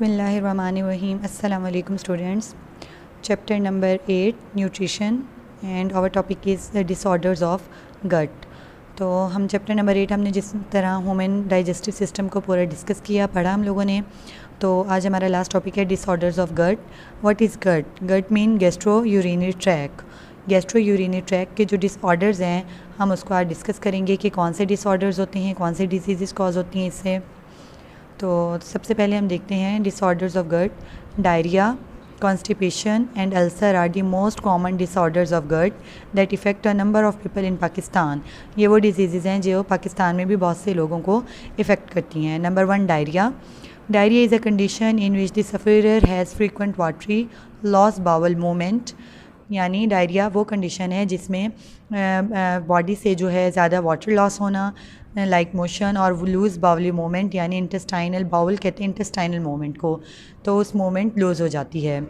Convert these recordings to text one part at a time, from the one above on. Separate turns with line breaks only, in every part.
बिस्मिल्लाहिर्रहमानिर्रहीम। अस्सलाम वालेकुम students. Chapter number 8 nutrition and our topic is the disorders of gut. तो हम चैप्टर नंबर 8 हमने जिस तरह ह्यूमन डाइजेस्टिव सिस्टम को पूरा डिस्कस किया, पढ़ा हम लोगों ने। तो आज हमारा लास्ट टॉपिक है disorders of gut. What is gut? Gut mean gastro urinary tract. Gastro urinary tract के जो डिसऑर्डर्स हैं हम उसको आज डिस्कस करेंगे कि कौन से डिसऑर्डर्स होते हैं, कौन से डिजीज़ कॉज होती हैं इससे। तो सबसे पहले हम देखते हैं disorders of gut. Diarrhoea, constipation and ulcer are the most common disorders of gut that affect a number of people in Pakistan. ये वो डिजीज़ हैं जो पाकिस्तान में भी बहुत से लोगों को इफ़ेक्ट करती हैं। Number 1, diarrhoea. Diarrhoea is a condition in which the sufferer has frequent watery loss bowel movement. यानी डायरिया वो कंडीशन है जिसमें बॉडी से जो है ज़्यादा वाटर लॉस होना, लाइक मोशन, और लूज़ बाउली मूवमेंट, यानी इंटेस्टाइनल बाउल कहते हैं इंटेस्टाइनल मूवमेंट को, तो उस मूवमेंट लूज़ हो जाती है।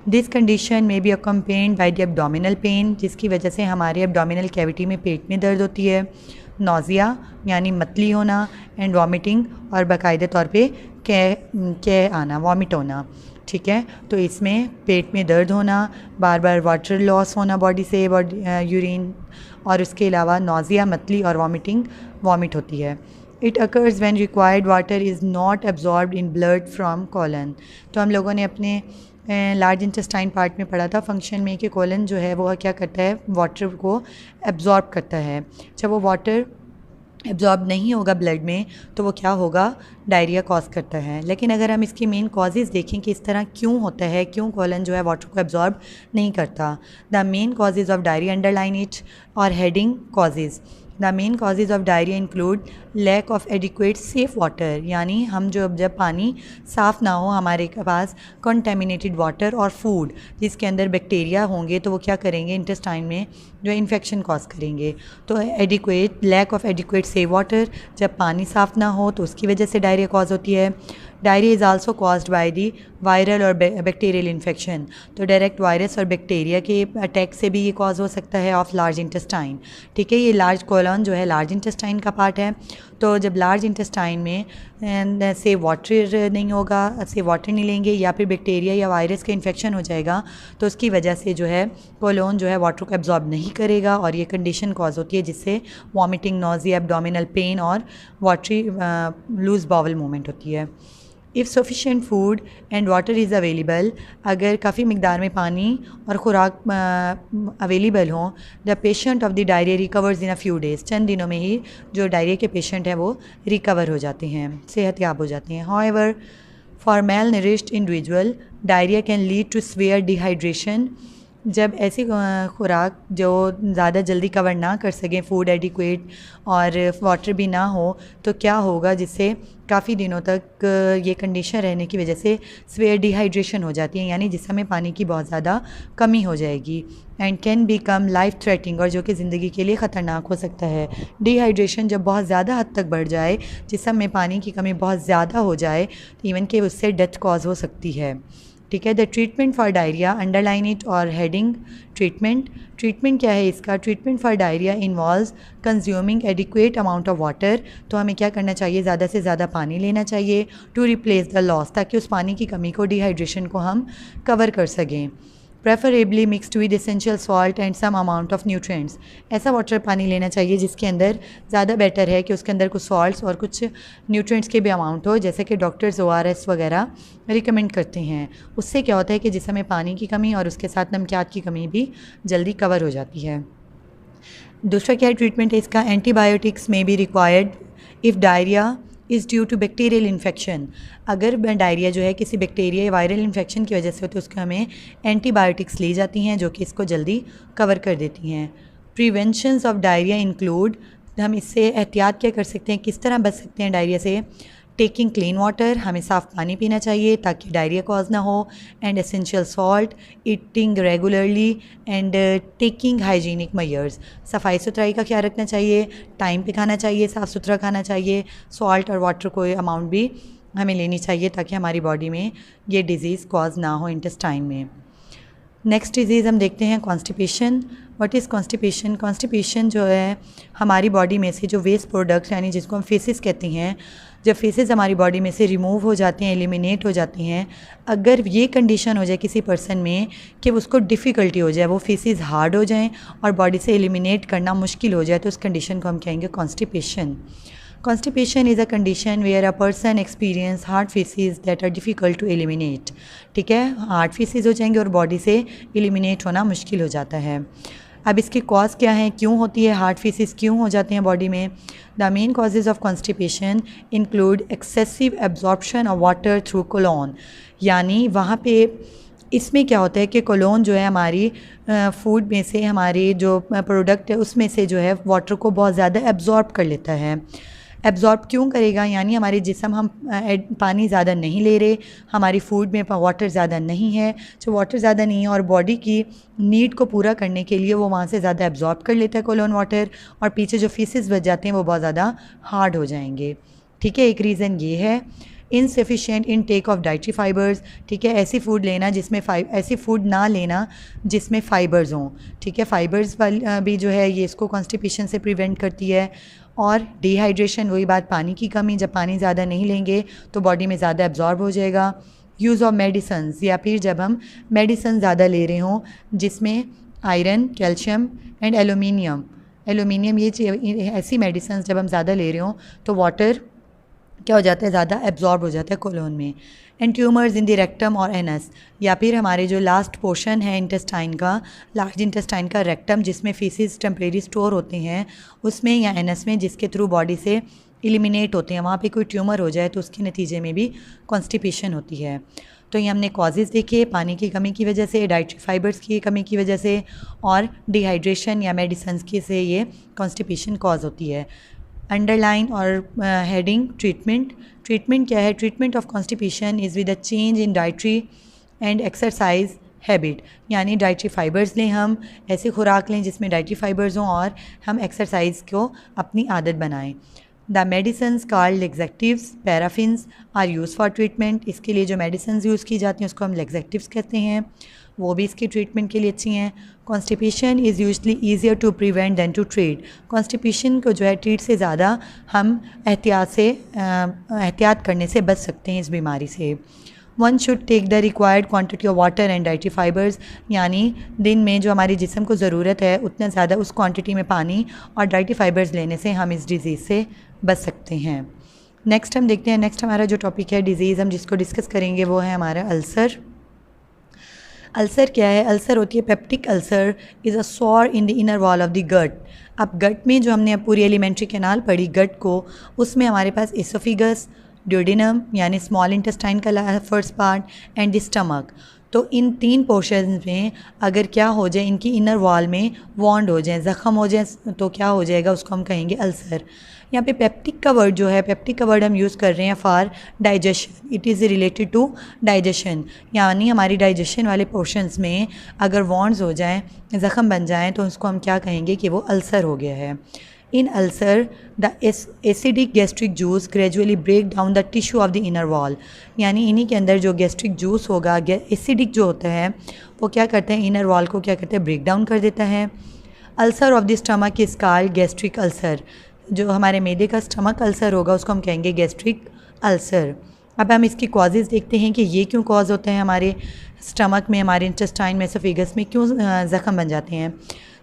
दिस कंडीशन में be accompanied by the abdominal pain, जिसकी वजह से हमारे एब्डोमिनल कैविटी में पेट में दर्द होती है। नोज़िया यानी मतली होना, एंड वॉमिटिंग, और बाकायदा तौर पे कह आना, वॉमिट होना। ठीक है, तो इसमें पेट में दर्द होना, बार बार वाटर लॉस होना बॉडी से, यूरिन, और उसके अलावा नोज़िया, मतली और वॉमिट होती है। It occurs when required water is not absorbed in blood from colon. तो हम लोगों ने अपने लार्ज इंटेस्टाइन पार्ट में पढ़ा था फंक्शन में कि कोलन जो है वो क्या करता है, वाटर को एब्जॉर्ब करता है। जब वो वाटर एब्जॉर्ब नहीं होगा ब्लड में तो वो क्या होगा, डायरिया कॉज करता है। लेकिन अगर हम इसकी मेन कॉजेज़ देखें कि इस तरह क्यों होता है, क्यों कोलन जो है वाटर को एब्जॉर्ब नहीं करता। The main causes of diarrhoea underline it, और heading causes. The main causes of diarrhoea include lack of adequate safe water, यानी हम जब पानी साफ़ ना हो हमारे पास, कंटेमिनेटेड वाटर और फूड जिसके अंदर बैक्टीरिया होंगे तो वो क्या करेंगे, इंटेस्टाइन में जो इन्फेक्शन कॉज करेंगे। तो lack of adequate safe water, जब पानी साफ़ ना हो तो उसकी वजह से डायरिया कॉज होती है। Diarrhoea is also caused by the viral और बैक्टीरियल इन्फेक्शन, तो डायरेक्ट वायरस और बैक्टीरिया के अटैक से भी ये कॉज हो सकता है ऑफ लार्ज इंटेस्टाइन। ठीक है, ये लार्ज कोलन जो है लार्ज इंटेस्टाइन का पार्ट है। तो जब लार्ज इंटेस्टाइन में से वाटर नहीं होगा, से वाटर नहीं लेंगे, या फिर बैक्टीरिया या वायरस का इन्फेक्शन हो जाएगा, तो उसकी वजह से जो है कोलोन जो है वाटर को एब्जॉर्ब नहीं करेगा, और ये कंडीशन कॉज होती है जिससे वॉमिटिंग, नोज़िया, एब्डोमिनल पेन और वाटरी लूज बाउल मूवमेंट होती है। If sufficient food and water is available, अगर काफ़ी मकदार में पानी और ख़ुराक अवेलेबल हों, the patient of the diarrhoea recovers in a few days, चंद दिनों में ही जो डायरिया के पेशेंट हैं वो रिकवर हो जाते हैं, सेहतयाब हो जाते हैं। However for malnourished individual diarrhoea can lead to severe dehydration. जब ऐसी खुराक जो ज़्यादा जल्दी कवर ना कर सकें, फूड एडिक्वेट और वाटर भी ना हो, तो क्या होगा, जिससे काफ़ी दिनों तक ये कंडीशन रहने की वजह से सीवियर डिहाइड्रेशन हो जाती है, यानी जिसमें पानी की बहुत ज़्यादा कमी हो जाएगी। And can become life threatening, और जो कि ज़िंदगी के लिए ख़तरनाक हो सकता है। डिहाइड्रेशन जब बहुत ज़्यादा हद तक बढ़ जाए, जिसम में पानी की कमी बहुत ज़्यादा हो जाए, इवन कि उससे डेथ कॉज हो सकती है। ठीक है, the treatment for diarrhoea underline it, और हेडिंग ट्रीटमेंट क्या है इसका। Treatment for diarrhoea involves consuming adequate amount of water, तो हमें क्या करना चाहिए, ज़्यादा से ज़्यादा पानी लेना चाहिए, टू रिप्लेस द लॉस, ताकि उस पानी की कमी को, डिहाइड्रेशन को हम कवर कर सकें। Preferably mixed with essential salt and some amount of nutrients, ऐसा वाटर पानी लेना चाहिए जिसके अंदर ज़्यादा बेटर है कि उसके अंदर कुछ सॉल्ट्स और कुछ न्यूट्रिएंट्स के भी अमाउंट हो, जैसे कि डॉक्टर्स ORS वगैरह रिकमेंड करते हैं। उससे क्या होता है कि जिसमें पानी की कमी और उसके साथ नमकियात की कमी भी जल्दी कवर हो जाती है। दूसरा क्या ट्रीटमेंट है इसका, एंटीबायोटिक्स में be required if diarrhoea is due to bacterial infection. अगर डायरिया जो है किसी बैक्टीरिया या वायरल इन्फेक्शन की वजह से होती है, उसको हमें एंटीबायोटिक्स ली जाती हैं जो कि इसको जल्दी कवर कर देती हैं। प्रिवेंशंस ऑफ डायरिया इंक्लूड, हम इससे एहतियात क्या कर सकते हैं, किस तरह बच सकते हैं डायरिया से। टेकिंग क्लीन वाटर, हमें साफ़ पानी पीना चाहिए ताकि डायरिया कॉज ना हो, and essential salt, eating regularly, and taking hygienic measures, सफाई सुथराई का ख्याल रखना चाहिए, टाइम पे खाना चाहिए, साफ़ सुथरा खाना चाहिए, सॉल्ट और वाटर को अमाउंट भी हमें लेनी चाहिए ताकि हमारी बॉडी में ये डिज़ीज़ कॉज ना हो इंटेस्टाइन में। नेक्स्ट डिज़ीज़ हम देखते हैं constipation. What is constipation? Constipation जो है हमारी बॉडी में से जो वेस्ट प्रोडक्ट्स, यानी जिसको हम फेसिस कहते हैं, जब फेसेस हमारी बॉडी में से रिमूव हो जाते हैं, एलिमिनेट हो जाते हैं, अगर ये कंडीशन हो जाए किसी पर्सन में कि उसको डिफ़िकल्टी हो जाए, वो फेसेस हार्ड हो जाएं और बॉडी से एलिमिनेट करना मुश्किल हो जाए, तो उस कंडीशन को हम कहेंगे constipation. Constipation is a condition where a person experience hard feces that are difficult to eliminate. ठीक है, हार्ड feces हो जाएंगे और बॉडी से एलिमिनेट होना मुश्किल हो जाता है। अब इसके कॉज क्या हैं, क्यों होती है हार्ड feces, क्यों हो जाते हैं बॉडी में? The main causes of constipation include excessive absorption of water through colon. यानी वहाँ पे इसमें क्या होता है कि कोलोन जो है हमारी फूड में से, हमारी जो प्रोडक्ट है उसमें से जो है वाटर को बहुत ज़्यादा एब्जॉर्ब कर लेता है। एब्जॉर्ब क्यों करेगा? यानी हमारे जिस्म, हम पानी ज़्यादा नहीं ले रहे, हमारी फूड में वाटर ज़्यादा नहीं है, जो वाटर ज़्यादा नहीं है और बॉडी की नीड को पूरा करने के लिए वो वहाँ से ज़्यादा एब्जॉर्ब कर लेता है कोलोन वाटर, और पीछे जो फीसेस बच जाते हैं वो बहुत ज़्यादा हार्ड हो जाएंगे। ठीक है, एक रीज़न ये है। Insufficient intake of dietary fibres. ठीक है, ऐसी फूड लेना जिसमें ऐसी फूड ना लेना जिसमें फ़ाइबर्स हों। ठीक है, फ़ाइबर्स वाली भी जो है ये इसको कॉन्स्टिपेशन से प्रिवेंट करती है। और डिहाइड्रेशन, वही बात, पानी की कमी, जब पानी ज़्यादा नहीं लेंगे तो बॉडी में ज़्यादा एब्जॉर्ब हो जाएगा। यूज़ ऑफ मेडिसन्स, या फिर जब हम मेडिसन ज़्यादा ले रहे हों जिसमें आयरन, कैल्शियम एंड एलुमिनियम ये ऐसी मेडिसन्स जब हम ज़्यादा ले रहे हों तो वाटर क्या हो जाता है, ज़्यादा एब्जॉर्ब हो जाता है कोलोन में। And tumours in the rectum और एनस, या फिर हमारे जो लास्ट पोर्शन है इंटेस्टाइन का, लार्ज इंटेस्टाइन का रेक्टम जिसमें फीसिस टेम्परेरी स्टोर होते हैं, उसमें या एनस में, जिसके थ्रू बॉडी से एलिमिनेट होते हैं, वहाँ पे कोई ट्यूमर हो जाए तो उसके नतीजे में भी कॉन्स्टिपेशन होती है। तो ये हमने कॉजेज़ देखे, पानी की कमी की वजह से, डाइटरी फाइबर्स की कमी की वजह से, और डिहाइड्रेशन या मेडिसन्स की से ये कॉन्स्टिपेशन कॉज होती है। अंडरलाइन और हेडिंग ट्रीटमेंट क्या है? Treatment of constipation is with a change in dietary and exercise habit. यानी डाइटरी फाइबर्स लें, हम ऐसी खुराक लें जिसमें डाइटरी फाइबर्स हों, और हम एक्सरसाइज को अपनी आदत बनाएं। The medicines called laxatives paraffins are use for treatment. इसके लिए जो मेडिसन्स यूज़ की जाती हैं उसको हम लेग्जेक्टिव्स कहते हैं, वो भी इसकी ट्रीटमेंट के लिए अच्छी हैं। Constipation is usually easier to prevent than to treat. Constipation को जो है ट्रीट से ज़्यादा हम एहतियात करने से बच सकते हैं इस बीमारी से। One should take the required quantity of water and dietary fibres. यानी दिन में जो हमारी जिस्म को ज़रूरत है उतना ज़्यादा उस क्वांटिटी में पानी और डाइटरी फाइबर्स लेने से हम इस डिज़ीज़ से बच सकते हैं। नेक्स्ट हम देखते हैं, नेक्स्ट हमारा जो टॉपिक है डिज़ीज़ हम जिसको डिस्कस करेंगे वो है हमारा अल्सर। अल्सर क्या है? अल्सर होती है peptic ulcer is a sore in the inner wall of the gut. अब गट में जो हमने पूरी एलिमेंट्री कैनाल पढ़ी गट को, उसमें हमारे पास एसोफिगस, ड्यूडेनम यानी स्मॉल इंटेस्टाइन का first part, and the stomach. तो इन तीन पोर्शंस में अगर क्या हो जाए, इनकी इनर वॉल में वॉन्ड हो जाए, ज़ख़म हो जाए, तो क्या हो जाएगा, उसको हम कहेंगे अल्सर। यहाँ पे पेप्टिक का वर्ड जो है, पेप्टिक का वर्ड हम यूज़ कर रहे हैं for digestion. It is related to digestion, यानी हमारी डाइजेशन वाले पोर्शंस में अगर वॉन्ड्स हो जाएं, ज़ख़म बन जाएं, तो उसको हम क्या कहेंगे कि वो अल्सर हो गया है। In ulcer the acidic gastric juice gradually break down the tissue of the inner wall. यानी इन्हीं के अंदर जो गैस्ट्रिक जूस होगा, एसिडिक जो होता है, वो क्या करते हैं, इनर वॉल को क्या करते हैं, ब्रेक डाउन कर देता है। Ulcer of the stomach is called gastric ulcer. जो हमारे मैदे का स्टमक अल्सर होगा उसको हम कहेंगे गैस्ट्रिक अल्सर। अब हम इसकी कॉजेज़ देखते हैं कि ये क्यों कॉज होते हैं, हमारे स्टमक में, हमारे इंटेस्टाइन में, एसोफेगस में क्यों ज़ख़म बन जाते हैं।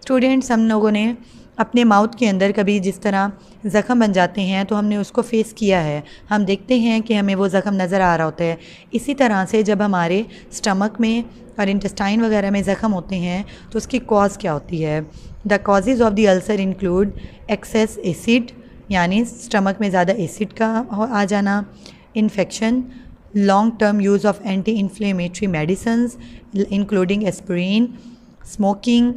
स्टूडेंट्स, हम लोगों ने अपने माउथ के अंदर कभी जिस तरह ज़ख़म बन जाते हैं तो हमने उसको फेस किया है, हम देखते हैं कि हमें वो ज़ख़म नज़र आ रहा होता है। इसी तरह से जब हमारे स्टमक में और इंटेस्टाइन वगैरह में ज़ख़म होते हैं तो उसकी कॉज क्या होती है। The causes of the ulcer include excess acid, यानी स्टमक में ज़्यादा एसिड का आ जाना, infection, long term use of anti inflammatory medicines including aspirin, smoking,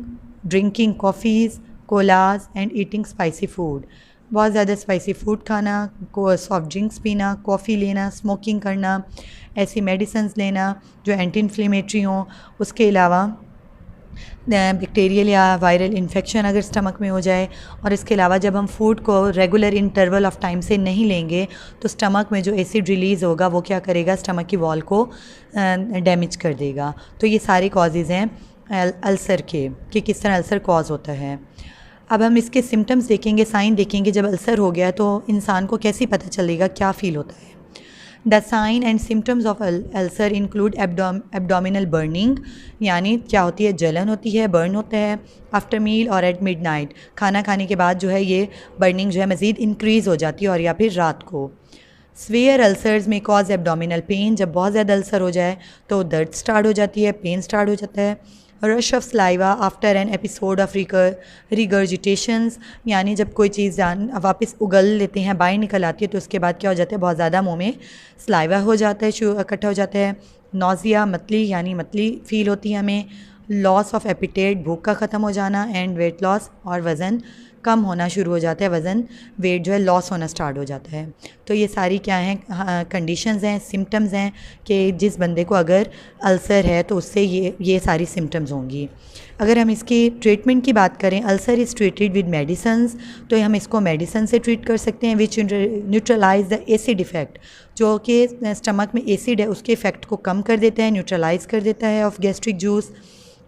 drinking coffees, collage and eating spicy food. बहुत ज़्यादा स्पाइसी फूड खाना, सॉफ्ट ड्रिंक्स पीना, coffee लेना, स्मोकिंग करना, ऐसी मेडिसन्स लेना जो एंटी इन्फ्लेमेटरी हों। उसके अलावा बैक्टीरियल या वायरल इन्फेक्शन अगर स्टमक में हो जाए, और इसके अलावा जब हम फूड को रेगुलर इंटरवल ऑफ टाइम से नहीं लेंगे तो स्टमक में जो एसिड रिलीज़ होगा वो क्या करेगा, स्टमक की वॉल को डैमेज कर देगा। तो ये सारे कॉजेज़ हैं अल्सर के, कि किस तरह अल्सर कॉज होता है। अब हम इसके सिम्टम्स देखेंगे, साइन देखेंगे। जब अल्सर हो गया तो इंसान को कैसे पता चलेगा, क्या फ़ील होता है। The sign and symptoms of ulcer include abdominal burning, यानी क्या होती है, जलन होती है, बर्न होता है। आफ्टर मील और एट मिडनाइट, खाना खाने के बाद जो है ये बर्निंग जो है मज़ीद इंक्रीज़ हो जाती है, और या फिर रात को। स्वेयर अल्सर्स में कॉज एब्डोमिनल पेन, जब बहुत ज़्यादा अल्सर हो जाए तो दर्द स्टार्ट हो जाती है, पेन स्टार्ट हो जाता है। Rush of saliva after an episode of regurgitations, यानी जब कोई चीज़ वापस उगल लेते हैं, बाहर निकल आती है, तो उसके बाद क्या हो जाता है, बहुत ज़्यादा मुंह में स्लाइवा हो जाता है, इकट्ठा हो जाता है। नोज़िया, मतली, यानी मतली फ़ील होती है हमें। लॉस ऑफ एपिटेट, भूख का ख़त्म हो जाना। एंड वेट लॉस, और वज़न कम होना शुरू हो जाता है, वज़न वेट जो है लॉस होना स्टार्ट हो जाता है। तो ये सारी क्या हैं, कंडीशंस हैं, सिम्टम्स हैं कि जिस बंदे को अगर अल्सर है तो उससे ये सारी सिम्टम्स होंगी। अगर हम इसकी ट्रीटमेंट की बात करें, ulcer is treated with medicines, तो हम इसको मेडिसन से ट्रीट कर सकते हैं, विच न्यूट्रलाइज द एसिड इफ़ेक्ट, जो कि स्टमक में एसिड है उसके इफ़ेक्ट को कम कर देता है, न्यूट्रलाइज़ कर देता है, ऑफ गैस्ट्रिक जूस।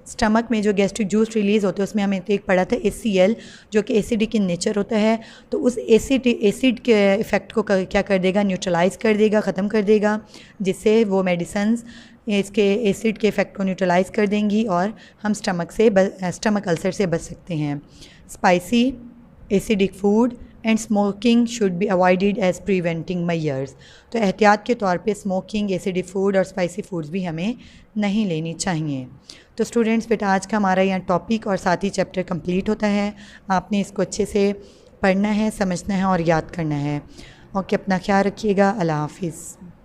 स्टमक में जो गैस्ट्रिक जूस रिलीज़ होते हैं उसमें हमें तो एक पढ़ा था HCl, जो कि एसिडिक इन नेचर होता है, तो उस एसिड के इफ़ेक्ट को क्या कर देगा, न्यूट्रलाइज़ कर देगा, ख़त्म कर देगा, जिससे वो मेडिसन्स इसके एसिड के इफ़ेक्ट को न्यूट्रलाइज़ कर देंगी और हम स्टमक अल्सर से बच सकते हैं। Spicy, acidic food and smoking should be avoided as preventing measures, तो एहतियात के तौर पे स्मोकिंग, एसिडिक फूड और स्पाइसी फूड्स भी हमें नहीं लेनी चाहिए। तो स्टूडेंट्स, बेटा आज का हमारा यहाँ टॉपिक और साथ ही चैप्टर कंप्लीट होता है। आपने इसको अच्छे से पढ़ना है, समझना है और याद करना है। ओके, अपना ख्याल रखिएगा। अल्लाह हाफिज़।